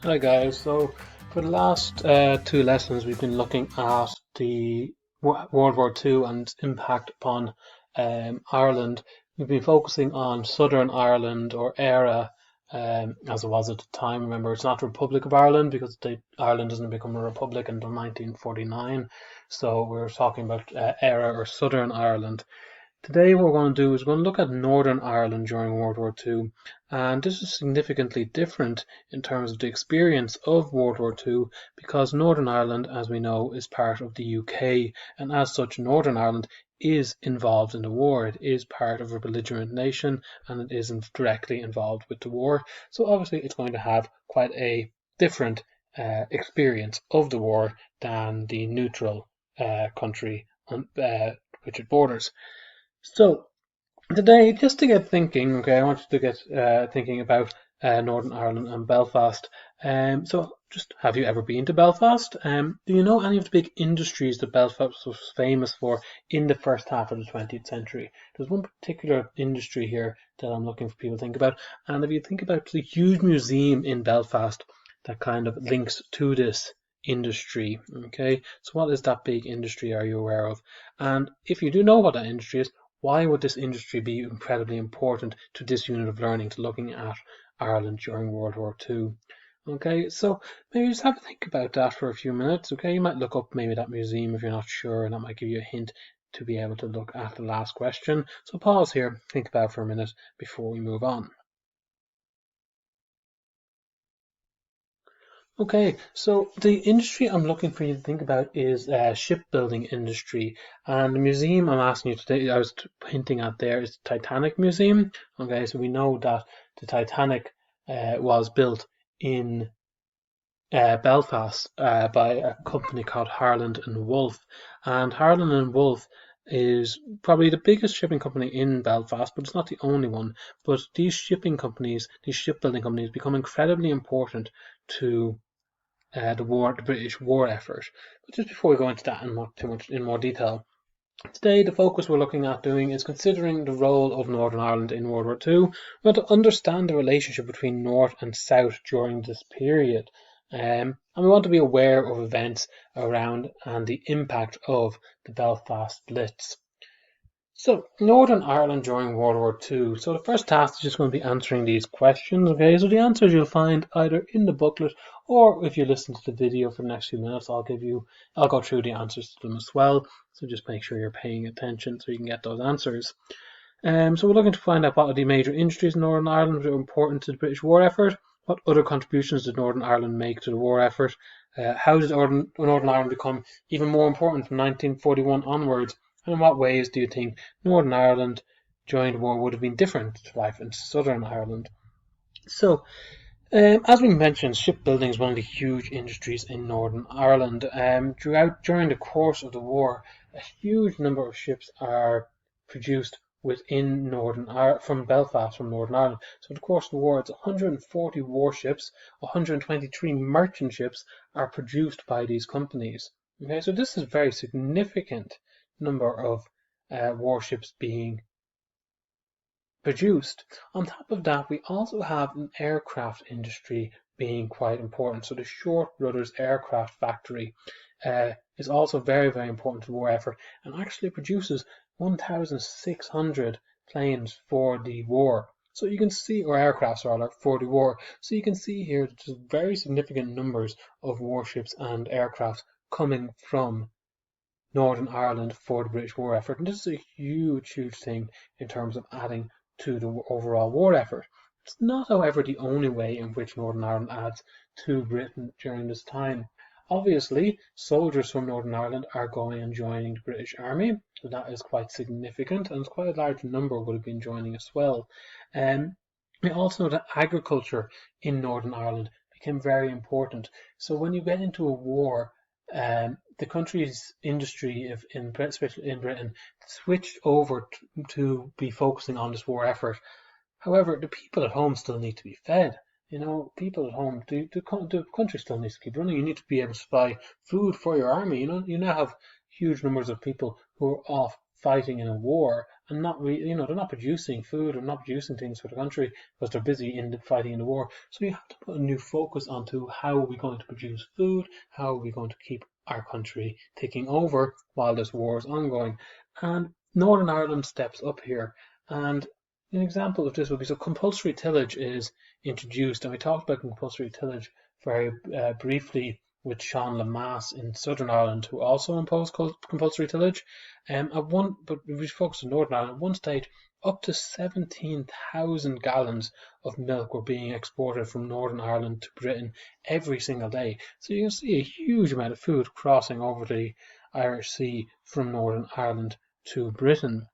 Hi guys, so for the last two lessons we've been looking at the World War II and its impact upon Ireland. We've been focusing on Southern Ireland or ERA as it was at the time. Remember, it's not the Republic of Ireland because Ireland doesn't become a republic until 1949. So we're talking about ERA or Southern Ireland. Today what we're going to do is we're going to look at Northern Ireland during World War II, and this is significantly different in terms of the experience of World War II because Northern Ireland, as we know, is part of the UK, and as such Northern Ireland is involved in the war. It is part of a belligerent nation and it isn't directly involved with the war, so obviously it's going to have quite a different experience of the war than the neutral country which it borders. So today, just to get thinking, okay, I want you to get thinking about Northern Ireland and Belfast. So just have you ever been to Belfast? Do you know any of the big industries that Belfast was famous for in the first half of the 20th century? There's one particular industry here that I'm looking for people to think about, and if you think about the huge museum in Belfast that kind of links to this industry, okay, so what is that big industry are you aware of? And if you do know what that industry is, why would this industry be incredibly important to this unit of learning, to looking at Ireland during World War II? Okay, so maybe just have a think about that for a few minutes. Okay, you might look up maybe that museum if you're not sure, and that might give you a hint to be able to look at the last question. So pause here, think about it for a minute before we move on. Okay, so the industry I'm looking for you to think about is shipbuilding industry, and the museum I'm asking you today, I was hinting at there, is the Titanic Museum. Okay, so we know that the Titanic was built in Belfast by a company called Harland and Wolff, and Harland and Wolff is probably the biggest shipping company in Belfast, but it's not the only one. But these shipping companies, these shipbuilding companies, become incredibly important to the British war effort. But just before we go into that and not too much in more detail, today the focus we're looking at doing is considering the role of Northern Ireland in World War II. We want to understand the relationship between North and South during this period. And we want to be aware of events around and the impact of the Belfast Blitz. So, Northern Ireland during World War II. So the first task is just going to be answering these questions, okay? So the answers you'll find either in the booklet or if you listen to the video for the next few minutes, I'll go through the answers to them as well. So just make sure you're paying attention so you can get those answers. So we're looking to find out what are the major industries in Northern Ireland that are important to the British war effort. What other contributions did Northern Ireland make to the war effort? How did Northern Ireland become even more important from 1941 onwards? And in what ways do you think Northern Ireland during the war would have been different to life in Southern Ireland? So, as we mentioned, shipbuilding is one of the huge industries in Northern Ireland. During the course of the war, a huge number of ships are produced within Northern Ireland, from Belfast, from Northern Ireland. So, in the course of the war, it's 140 warships, 123 merchant ships are produced by these companies. Okay, so this is a very significant number of warships being produced. On top of that, we also have an aircraft industry being quite important. So the Short Brothers Aircraft Factory is also very, very important to the war effort and actually produces 1,600 planes for the war. So you can see, or aircrafts rather, for the war. So you can see here that there's very significant numbers of warships and aircraft coming from Northern Ireland for the British war effort. And this is a huge, huge thing in terms of adding to the overall war effort. It's not, however, the only way in which Northern Ireland adds to Britain during this time. Obviously, soldiers from Northern Ireland are going and joining the British Army, so that is quite significant, and it's quite a large number would have been joining as well. We also know that agriculture in Northern Ireland became very important. So when you get into a war, the country's industry, especially in Britain, switched over to be focusing on this war effort. However, the people at home still need to be fed. You know, people at home, the country still needs to keep running. You need to be able to supply food for your army. You know, you now have huge numbers of people who are off fighting in a war and not they're not producing food or not producing things for the country because they're busy fighting in the war. So you have to put a new focus onto how are we going to produce food, how are we going to keep our country taking over while this war is ongoing. And Northern Ireland steps up here. And an example of this would be, so compulsory tillage is introduced, and we talked about compulsory tillage very briefly with Sean Lemass in Southern Ireland, who also imposed compulsory tillage. But we focus on Northern Ireland. At one stage, up to 17,000 gallons of milk were being exported from Northern Ireland to Britain every single day. So you can see a huge amount of food crossing over the Irish Sea from Northern Ireland to Britain.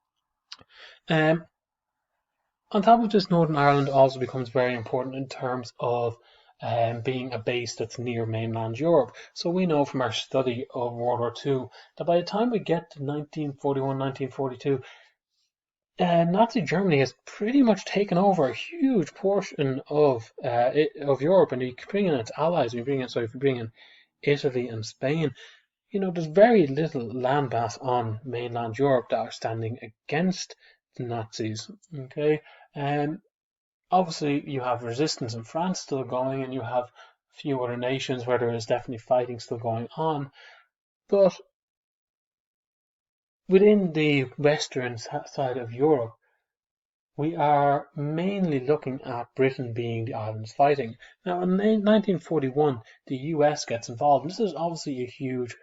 On top of this, Northern Ireland also becomes very important in terms of being a base that's near mainland Europe. So we know from our study of World War II that by the time we get to 1941, 1942, Nazi Germany has pretty much taken over a huge portion of Europe, and you bring in its allies. If you bring in Italy and Spain, there's very little landmass on mainland Europe that are standing against the Nazis. Okay, obviously you have resistance in France still going, and you have a few other nations where there is definitely fighting still going on, but within the western side of Europe, we are mainly looking at Britain being the islands fighting. Now, in 1941, the US gets involved. This is obviously a huge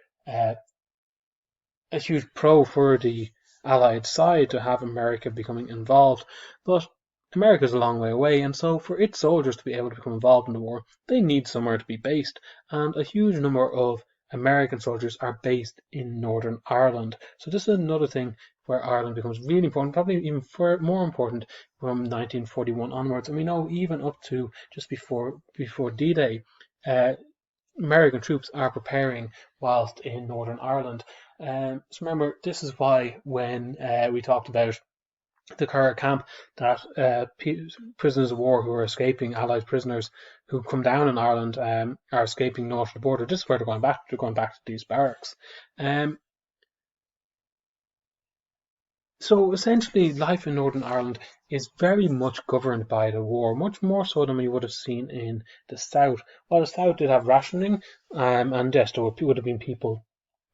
pro for the Allied side to have America becoming involved, but America's a long way away, and so for its soldiers to be able to become involved in the war, they need somewhere to be based, and a huge number of American soldiers are based in Northern Ireland. So this is another thing where Ireland becomes really important, probably even more important from 1941 onwards. And we know even up to just before D-Day, American troops are preparing whilst in Northern Ireland. So remember, this is why when we talked about the Curragh camp, that prisoners of war who are escaping, Allied prisoners who come down in Ireland, are escaping north of the border. This is where they're going back. They're going back to these barracks. So essentially, life in Northern Ireland is very much governed by the war, much more so than we would have seen in the South. While the South did have rationing, and yes, there would have been people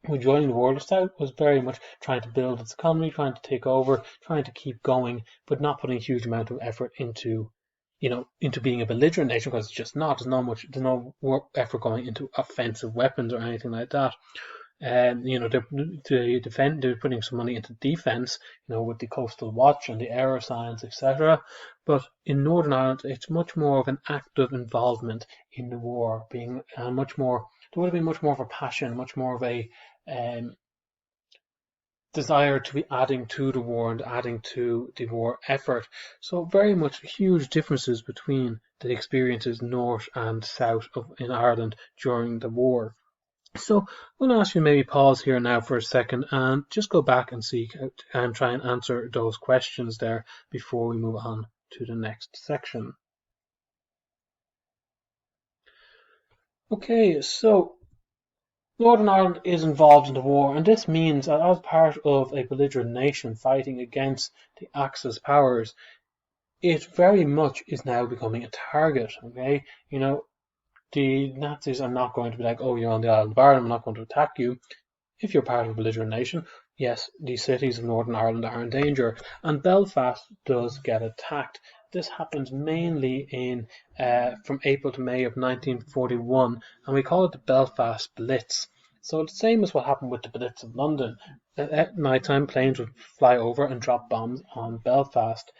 who joined the war. The South was very much trying to build its economy, trying to take over, trying to keep going, but not putting a huge amount of effort into being a belligerent nation, because it's just not. There's no effort going into offensive weapons or anything like that. They're putting some money into defence, with the coastal watch and the air signs, etc. But in Northern Ireland, it's much more of an active involvement in the war, there would have been much more of a passion, much more of a desire to be adding to the war and adding to the war effort. So very much huge differences between the experiences north and south in Ireland during the war. So I'm going to ask you maybe pause here now for a second and just go back and try and answer those questions there before we move on to the next section. Okay, so Northern Ireland is involved in the war, and this means that as part of a belligerent nation fighting against the Axis powers, it very much is now becoming a target. Okay, the Nazis are not going to be like, oh, you're on the island of Ireland, I'm not going to attack you. If you're part of a belligerent nation, yes, the cities of Northern Ireland are in danger, and Belfast does get attacked. This happens mainly from April to May of 1941, and we call it the Belfast Blitz. So the same as what happened with the Blitz of London. At night time, planes would fly over and drop bombs on Belfast.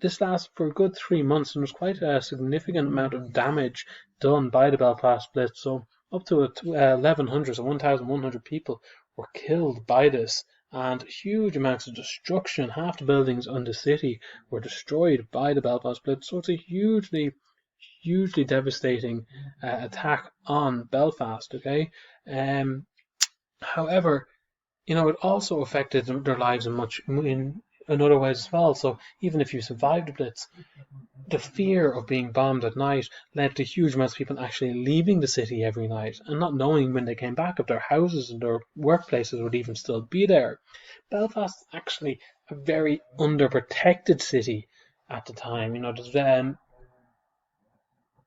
This lasted for a good 3 months, and there was quite a significant amount of damage done by the Belfast Blitz. So up to 1,100, so 1,100 people were killed by this, and huge amounts of destruction. Half the buildings in the city were destroyed by the Belfast Blitz. So it's a hugely devastating attack on Belfast. Okay, however, it also affected their lives in other ways as well. So even if you survived the Blitz, the fear of being bombed at night led to huge amounts of people actually leaving the city every night and not knowing when they came back if their houses and their workplaces would even still be there. Belfast is actually a very underprotected city at the time. There's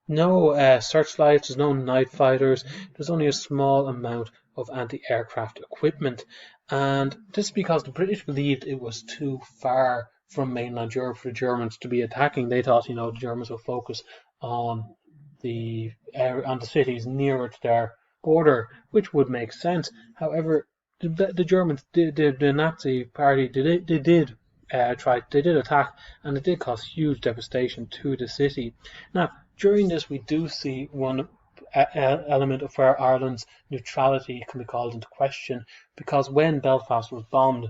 no searchlights, there's no night fighters, there's only a small amount of anti-aircraft equipment. And this is because the British believed it was too far from mainland Europe for the Germans to be attacking. They thought, the Germans would focus on the cities nearer to their border, which would make sense. However, the Germans, the Nazi party, they did attack, and it did cause huge devastation to the city. Now, during this, we do see one element of where Ireland's neutrality can be called into question, because when Belfast was bombed,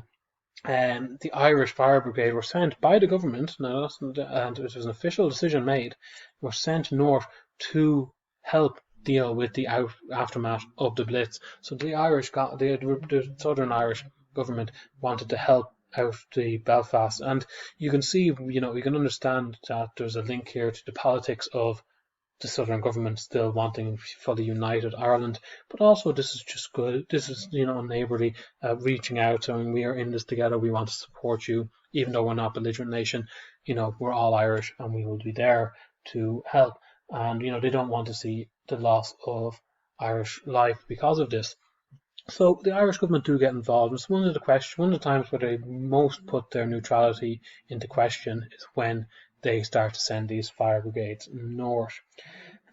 the Irish Fire Brigade were sent by the government, and it was an official decision made, were sent north to help deal with the aftermath of the Blitz. So the Southern Irish government wanted to help out the Belfast, and you can see, you can understand that there's a link here to the politics of the Southern government still wanting fully united Ireland, but also this is just good. This is, neighbourly, reaching out, saying we are in this together, we want to support you, even though we're not a belligerent nation, we're all Irish and we will be there to help. And, they don't want to see the loss of Irish life because of this. So the Irish government do get involved. It's one of the times where they most put their neutrality into question is when they start to send these fire brigades north.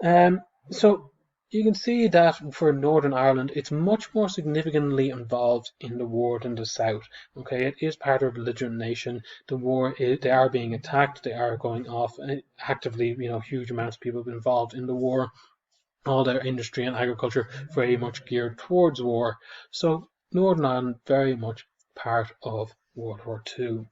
So you can see that for Northern Ireland, it's much more significantly involved in the war than the South. Okay, it is part of a belligerent nation. The war, they are being attacked, they are going off actively. Huge amounts of people have been involved in the war. All their industry and agriculture very much geared towards war. So Northern Ireland very much part of World War II.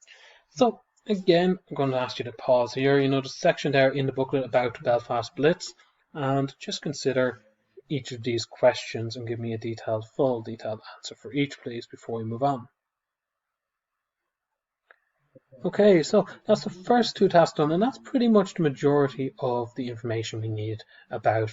So again, I'm going to ask you to pause here. The section there in the booklet about Belfast Blitz, and just consider each of these questions and give me a full detailed answer for each, please, before we move on. Okay, so that's the first two tasks done, and that's pretty much the majority of the information we need about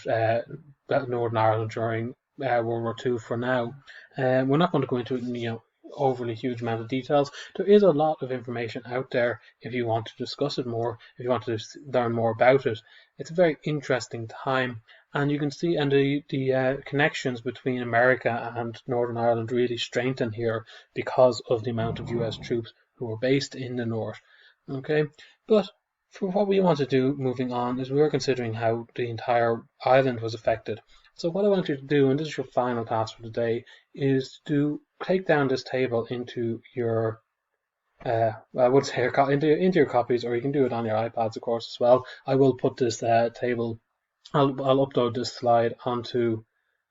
Northern Ireland during World War II for now. We're not going to go into overly huge amount of details. There is a lot of information out there if you want to discuss it more, if you want to learn more about it. It's a very interesting time, and you can see, and the connections between America and Northern Ireland really strengthen here because of the amount of US troops who were based in the north. Okay, but for what we want to do moving on is we're considering how the entire island was affected. So what I want you to do, and this is your final task for the day, is to take down this table into your I would say into your copies, or you can do it on your iPads, of course, as well. I will put this table, I'll upload this slide onto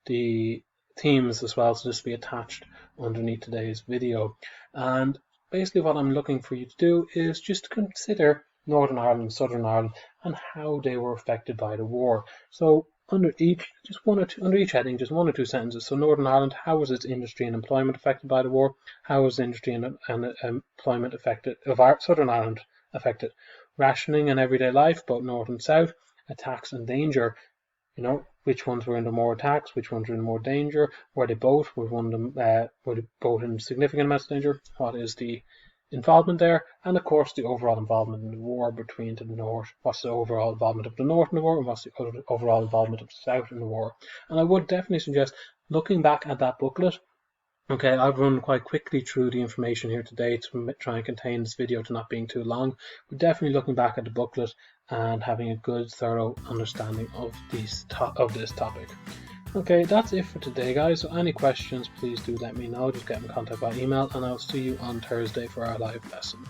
the Teams as well, so this will be attached underneath today's video. And basically what I'm looking for you to do is just consider Northern Ireland and Southern Ireland and how they were affected by the war. So under each heading, just one or two sentences. So Northern Ireland, how was its industry and employment affected by the war? How was industry and employment affected of Southern Ireland affected? Rationing and everyday life, both north and south. Attacks and danger. Which ones were under more attacks, which ones were in more danger? Were they both? Were they both in significant amounts of danger? What is the involvement there? And of course the overall involvement in the war between the north. What's the overall involvement of the north in the war, and what's the overall involvement of the south in the war? And I would definitely suggest looking back at that booklet. Okay, I've run quite quickly through the information here today to try and contain this video to not being too long. But definitely looking back at the booklet and having a good, thorough understanding of this topic. Okay, that's it for today, guys. So any questions, please do let me know. Just get in contact by email, and I'll see you on Thursday for our live lesson.